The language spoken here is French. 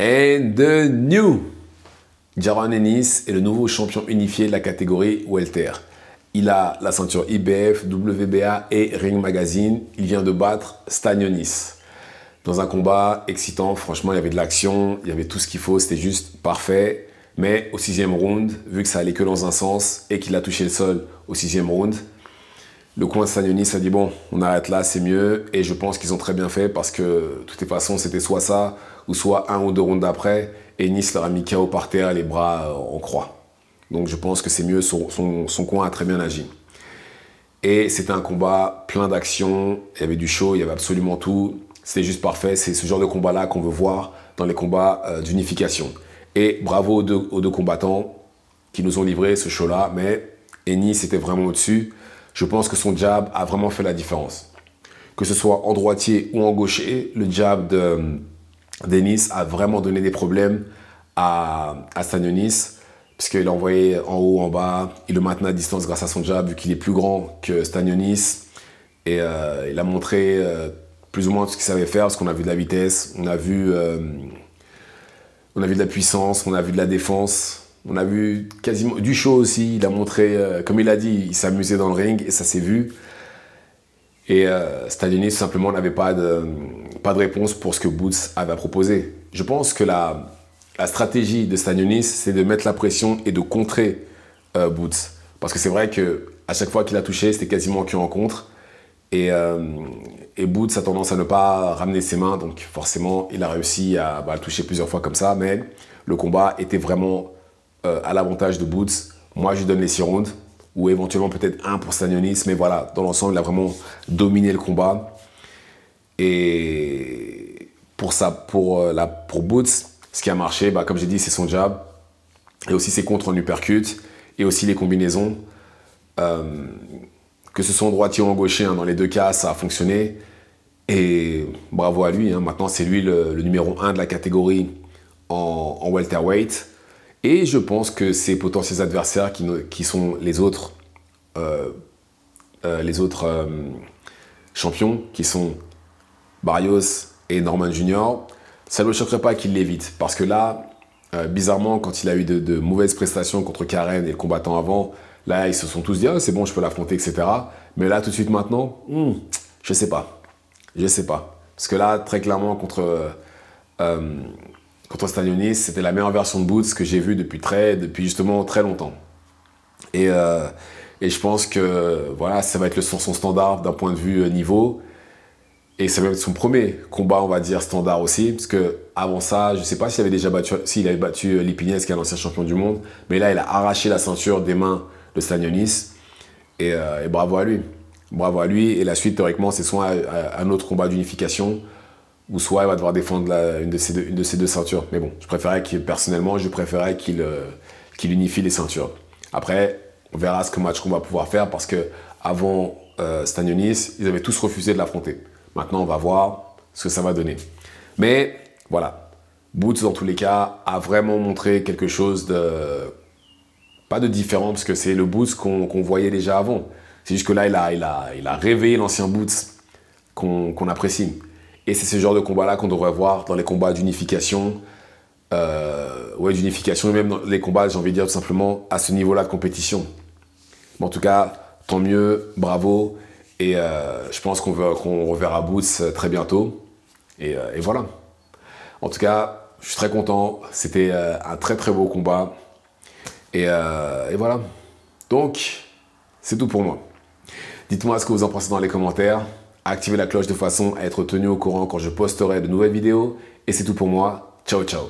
And the new Jaron Ennis est le nouveau champion unifié de la catégorie welter. Il a la ceinture IBF, WBA et Ring Magazine. Il vient de battre Stanionis. Dans un combat excitant, franchement, il y avait de l'action, il y avait tout ce qu'il faut, c'était juste parfait. Mais au 6e round, vu que ça allait que dans un sens et qu'il a touché le sol au 6e round, le coin de Stanionis a dit bon, on arrête là, c'est mieux. Et je pense qu'ils ont très bien fait parce que de toutes les façons, c'était soit ça ou soit 1 ou 2 rounds d'après. Et Ennis leur a mis KO par terre, les bras en croix. Donc je pense que c'est mieux, son coin a très bien agi. Et c'était un combat plein d'action, il y avait du show, il y avait absolument tout. C'était juste parfait, c'est ce genre de combat-là qu'on veut voir dans les combats d'unification. Et bravo aux deux combattants qui nous ont livré ce show-là, mais Ennis était vraiment au-dessus. Je pense que son jab a vraiment fait la différence. Que ce soit en droitier ou en gaucher, le jab d'Ennis a vraiment donné des problèmes à Stanionis, parce qu'il a envoyé en haut, en bas, il le maintenait à distance grâce à son jab, vu qu'il est plus grand que Stanionis. Et il a montré plus ou moins ce qu'il savait faire, parce qu'on a vu de la vitesse, on a vu de la puissance, on a vu de la défense, on a vu quasiment du show aussi. Il a montré, comme il a dit, il s'amusait dans le ring et ça s'est vu. Et Stanionis, tout simplement, n'avait pas de réponse pour ce que Boots avait à proposer. Je pense que la stratégie de Stanionis, c'est de mettre la pression et de contrer Boots. Parce que c'est vrai qu'à chaque fois qu'il a touché, c'était quasiment qu'une rencontre. Et Boots a tendance à ne pas ramener ses mains, donc forcément, il a réussi à le toucher plusieurs fois comme ça. Mais le combat était vraiment à l'avantage de Boots. Moi, je lui donne les 6 rounds, ou éventuellement peut-être 1 pour Stanionis. Mais voilà, dans l'ensemble, il a vraiment dominé le combat. Et pour Boots, ce qui a marché, comme j'ai dit, c'est son jab. Et aussi ses contres en uppercut. Et aussi les combinaisons. Que ce soit en droitier ou en gaucher, dans les deux cas, ça a fonctionné. Et bravo à lui. Maintenant, c'est lui le numéro 1 de la catégorie en welterweight. Et je pense que ses potentiels adversaires, qui sont les autres champions, qui sont Barrios et Norman Jr., ça ne me choquerait pas qu'il l'évite. Parce que là, bizarrement, quand il a eu de mauvaises prestations contre Karen et le combattant avant, là, ils se sont tous dit ah, c'est bon, je peux l'affronter, etc. Mais là, tout de suite maintenant, je sais pas. Je sais pas. Parce que là, très clairement, contre Stanionis, c'était la meilleure version de Boots que j'ai vue depuis justement très longtemps. Et je pense que voilà, ça va être son standard d'un point de vue niveau. Et ça va être son premier combat, on va dire, standard aussi. Parce que avant ça, je ne sais pas s'il avait battu Lipinets, qui est l'ancien champion du monde. Mais là, il a arraché la ceinture des mains de Stanionis. Et bravo à lui. Bravo à lui. Et la suite, théoriquement, c'est soit un autre combat d'unification, ou soit il va devoir défendre une de ces deux ceintures. Mais bon, personnellement, je préférais qu'il unifie les ceintures. Après, on verra ce match qu'on va pouvoir faire, parce qu'avant Stanionis, ils avaient tous refusé de l'affronter. Maintenant, on va voir ce que ça va donner. Mais voilà, Boots, dans tous les cas, a vraiment montré quelque chose pas de différent, parce que c'est le Boots qu'on voyait déjà avant. C'est juste que là, il a réveillé l'ancien Boots qu'on apprécie. Et c'est ce genre de combat-là qu'on devrait voir dans les combats d'unification. D'unification, et même dans les combats, j'ai envie de dire tout simplement, à ce niveau-là de compétition. Mais en tout cas, tant mieux, bravo. Et je pense qu'on reverra Boots très bientôt. Et voilà. En tout cas, je suis très content. C'était un très très beau combat. Et voilà. Donc, c'est tout pour moi. Dites-moi ce que vous en pensez dans les commentaires. Activez la cloche de façon à être tenu au courant quand je posterai de nouvelles vidéos. Et c'est tout pour moi. Ciao, ciao.